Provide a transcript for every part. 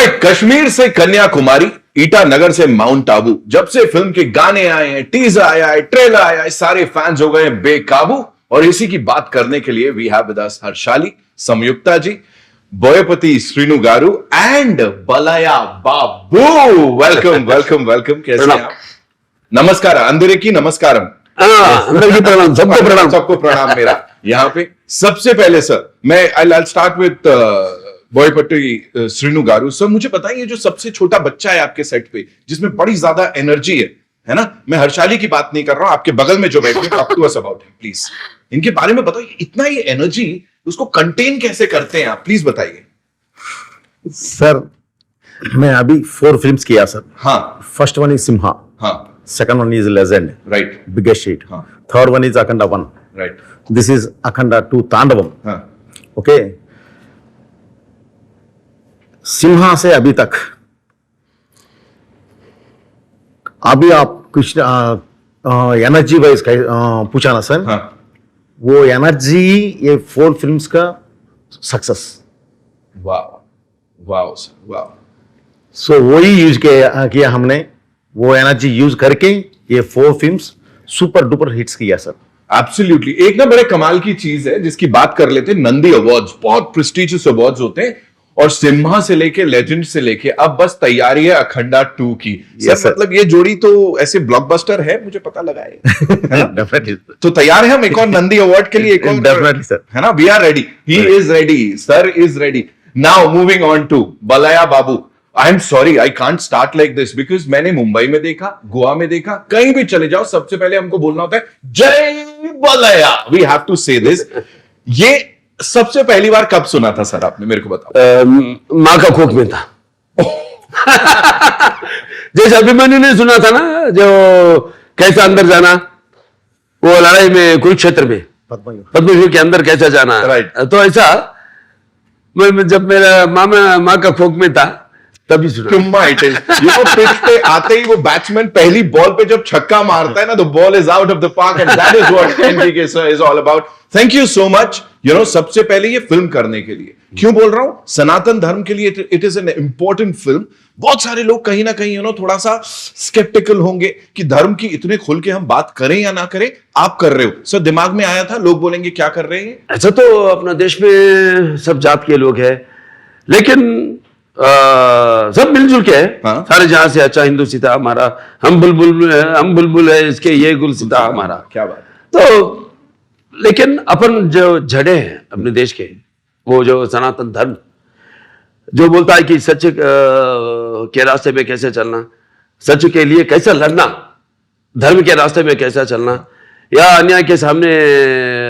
Alright, Kashmir से कन्याकुमारी, ईटानगर से mount Abu, जब से फिल्म के गाने आए हैं, टीजर आया है, ट्रेलर आया है, सारे फैंस हो गए हैं बेकाबू। और इसी की बात करने के लिए we have with us Harshali, Samyukta ji, Boyapati Srinu garu and Balayya Babu. Welcome welcome welcome. कैसे हैं आप? नमस्कार, अंदर की नमस्कारम। प्रणाम, सबको प्रणाम, सबको प्रणाम मेरा यहाँ पे। सबसे पहले सर मैं I start with Boyapati Srinu garu. Sir मुझे बताइए, जो सबसे छोटा बच्चा है आपके सेट पे, जिसमें बड़ी ज्यादा एनर्जी है ना, मैं हर्षाली की बात नहीं कर रहा हूं, आपके बगल में जो बैठे talk to us about him please. इनके बारे में बताओ, इतना ही एनर्जी उसको कंटेन कैसे करते हैं आप, प्लीज बताइए। सर मैं अभी 4 फिल्म्स किया सर। हाँ, फर्स्ट वन इज सिम्हा, हाँ, second one is Legend, right, biggest hit. हाँ, Third one is Akhanda 1. right, This is Akhanda 2 Tandavam. हाँ, Okay. सिम्हा से अभी तक, अभी आप कुछ एनर्जी वाइज पूछा ना सर, हाँ, वो एनर्जी ये 4 फिल्म्स का सक्सेस। वाह वाह सर वाह। सो वही यूज किया हमने, वो एनर्जी यूज करके ये 4 फिल्म्स सुपर डुपर हिट्स किया सर। एब्सोल्युटली। एक ना बड़े कमाल की चीज है जिसकी बात कर लेते हैं, नंदी अवार्ड्स, बहुत प्रेस्टिजियस अवार्ड्स होते हैं, और सिम्हा से लेके लेजेंड से लेके अब बस तैयारी है अखंडा 2 की। सर मतलब ये जोड़ी तो ऐसे ब्लॉकबस्टर है, मुझे पता लगा है डेफिनेटली। तो तैयार है हम एक और नंदी अवार्ड के लिए, एक और डेफिनेटली सर, है ना। We are ready, he is ready, sir is ready. Now moving on to Balayya Babu. I am sorry, I can't start like this because मैंने मुंबई में देखा, गोवा में देखा, कहीं भी चले जाओ सबसे पहले हमको बोलना होता है जय बलया। वी हैव टू से दिस। ये सबसे पहली बार कब सुना था सर आपने, मेरे को बताओ। माँ का कोख में था। जैसे अभिमन्यु ने सुना था ना, जो कैसा अंदर जाना, वो लड़ाई में कुरुक्षेत्र में पद्मव्यूह के अंदर कैसा जाना, राइट। तो ऐसा मैं जब मेरा माँ का कोख में था तभी सुना। पिच पे आते ही वो बैट्समैन पहली बॉल पे जब छक्का मारता है ना, the ball is out of the park and that is what NDK sir is all about. Thank you so much. सबसे पहले ये फिल्म करने के लिए क्यों बोल रहा हूं, सनातन धर्म के लिए it is an important film. बहुत सारे लोग कहीं ना कहीं थोड़ा सा स्केप्टिकल होंगे कि धर्म की इतने खुल के हम बात करें या ना करें। आप कर रहे हो सर, दिमाग में आया था लोग बोलेंगे क्या कर रहे हैं। ऐसा तो अपना देश में सब जात के लोग हैं, लेकिन सब मिलजुल के है। हाँ? सारे जहां से अच्छा हिंदू सीता हमारा, हम बुलबुल है इसके, ये गुल सीता हमारा। क्या बात। तो लेकिन अपन जो जड़े हैं अपने देश के, वो जो सनातन धर्म जो बोलता है कि सच के रास्ते में कैसे चलना, सच के लिए कैसे लड़ना, धर्म के रास्ते में कैसा चलना, या अन्याय के सामने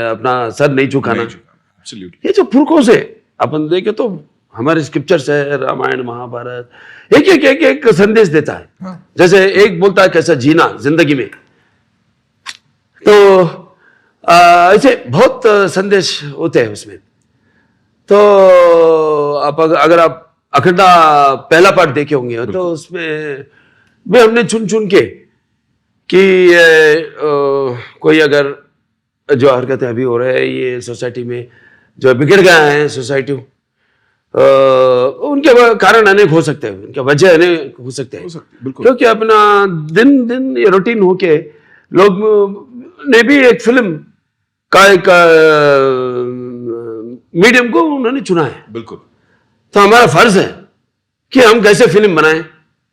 अपना सर नहीं झुकाना। ये जो पुरखों से अपन देखे तो हमारे स्क्रिप्चर्स है, रामायण महाभारत, एक संदेश देता है। हाँ। जैसे एक बोलता है कैसा जीना जिंदगी में, तो ऐसे बहुत संदेश होते हैं उसमें। तो अगर आप अखंडा पहला पार्ट देखे होंगे तो उसमें भी हमने चुन के कि कोई अगर जो हरकतें अभी हो रहे हैं ये सोसाइटी में, जो बिगड़ गया है सोसाइटी, उनके कारण अनेक हो सकते हैं, उनके वजह अनेक हो सकते हैं, क्योंकि अपना दिन ये रूटीन होके लोग ने भी एक फिल्म का एक मीडियम को उन्होंने चुना है। बिल्कुल। तो हमारा फर्ज है कि हम कैसे फिल्म बनाएं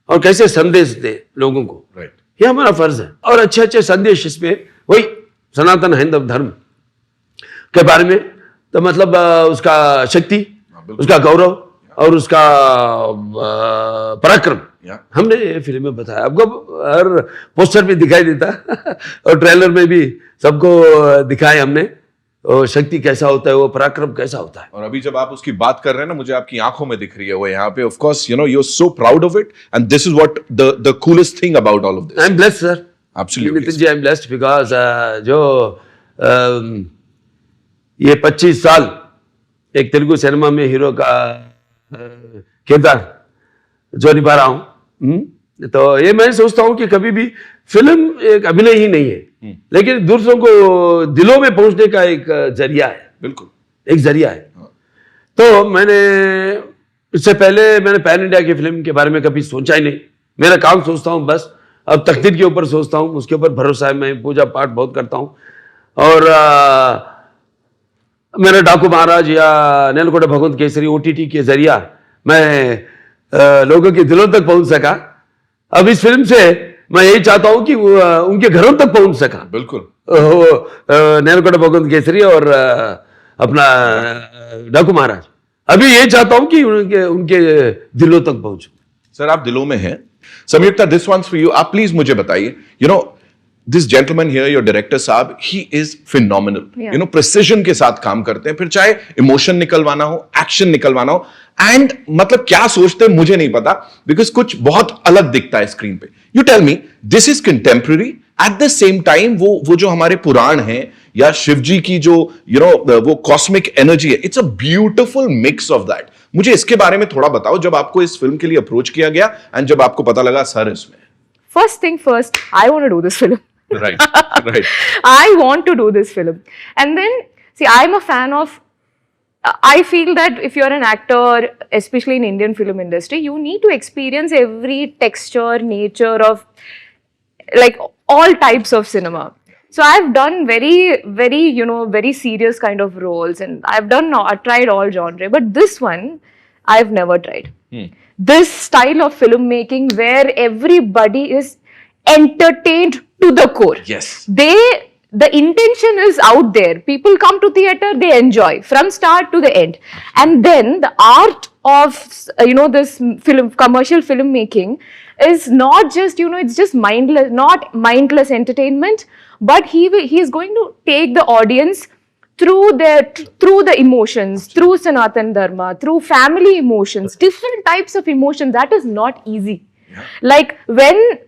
और कैसे संदेश दें लोगों को, राइट। ये हमारा फर्ज है। और अच्छे अच्छे संदेश इसमें, वही सनातन हिंदू धर्म के बारे में, तो मतलब उसका शक्ति, उसका गौरव और उसका पराक्रम हमने फिल्म में बताया। आपको हर पोस्टर में दिखाई देता और ट्रेलर में भी सबको दिखाया हमने, वो शक्ति कैसा होता है, वो पराक्रम कैसा होता है। और अभी जब आप उसकी बात कर रहे हैं ना, मुझे आपकी आंखों में दिख रही है वो यहाँ पे। Of course you are so proud of it and this is what the coolest thing about all of this. I am blessed sir, absolutely Nitin ji, I am blessed because जो ये 25 साल एक तेलुगु सिनेमा में हीरो का किरदार जो निभा रहा हूं, तो ये मैं सोचता हूं कि कभी भी फिल्म एक अभिनय ही नहीं है, लेकिन दूसरों को दिलों में पहुंचने का एक जरिया है। बिल्कुल, एक जरिया है। तो मैंने इससे पहले मैंने पैन इंडिया की फिल्म के बारे में कभी सोचा ही नहीं। मेरा काम सोचता हूँ बस, अब तकदीर के ऊपर सोचता हूँ, उसके ऊपर भरोसा है। मैं पूजा पाठ बहुत करता हूँ और मेरा डाकू महाराज या नेलकोटा भगवंत केसरी OTT के जरिया मैं लोगों के दिलों तक पहुंच सका। अब इस फिल्म से मैं यही चाहता हूं कि वो उनके घरों तक पहुंच सका। बिल्कुल। नेलकोटा भगवंत केसरी और अपना डाकू महाराज, अभी यही चाहता हूं कि उनके दिलों तक पहुंचूं। सर आप दिलों में हैं। Samyukta, this one's for you. आप प्लीज मुझे बताइए, you know this gentleman here, your director साहब, he is phenomenal. You know precision के साथ काम करते हैं, फिर चाहे इमोशन निकलवाना हो, एक्शन निकलवाना हो, एंड मतलब क्या सोचते हैं मुझे नहीं पता, बिकॉज कुछ बहुत अलग दिखता है स्क्रीन पे। You tell me, this is contemporary, at the same time वो जो हमारे पुराण हैं या शिव जी की जो वो कॉस्मिक एनर्जी है, it's a beautiful mix of that. मुझे इसके बारे में थोड़ा बताओ, जब आपको इस फिल्म के लिए अप्रोच किया गया एंड जब आपको पता लगा सर इसमें। First thing first, I want to do this film. Right, right. I want to do this film. And then, see, I'm a fan of, I feel that if you're an actor, especially in Indian film industry, you need to experience every texture, nature of, like, all types of cinema. So I've done very, very serious kind of roles, and I've tried all genre, but this one, I've never tried. This style of filmmaking where everybody is entertained to the core. Yes. The intention is out there. People come to theater, they enjoy from start to the end. And then the art of, this commercial filmmaking is not just, it's just not mindless entertainment, but he is going to take the audience through the emotions, through Sanatan Dharma, through family emotions, different types of emotions. That is not easy. Like when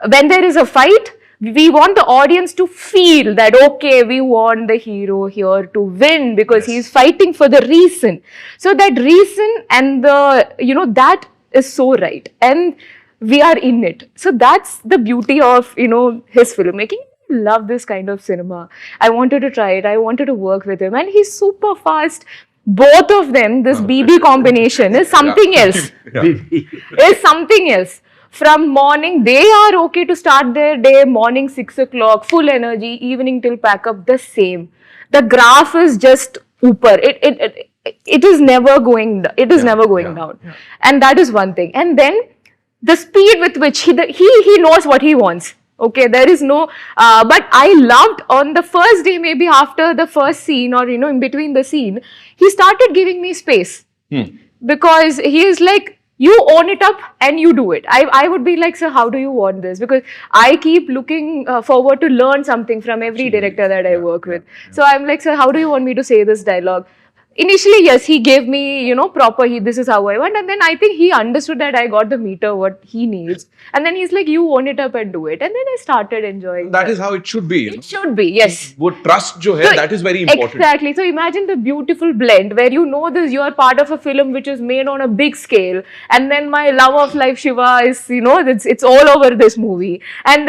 there is a fight, we want the audience to feel that, okay, we want the hero here to win because he's fighting for the reason. So that reason and that is so right. And we are in it. So that's the beauty of, his filmmaking. Love this kind of cinema. I wanted to try it. I wanted to work with him, and he's super fast. Both of them, this BB combination is something else. Is something else. From morning, they are okay to start their day. Morning 6 o'clock, full energy. Evening till pack up, the same. The graph is just upper. It is never going. It is never going down, and that is one thing. And then the speed with which he knows what he wants. Okay, there is no, but I loved on the first day, maybe after the first scene or, in between the scene, he started giving me space. Because he is like, you own it up and you do it. I would be like, sir, how do you want this? Because I keep looking forward to learn something from every director that I work with. So I'm like, sir, how do you want me to say this dialogue? Initially, yes, he gave me, proper, this is how I want. And then I think he understood that I got the meter, what he needs. And then he's like, you own it up and do it. And then I started enjoying That is how it should be. It should be, yes. वो trust जो है, that is very important. Exactly. So imagine the beautiful blend where you are part of a film which is made on a big scale. And then my love of life, Shiva, is, it's all over this movie. And then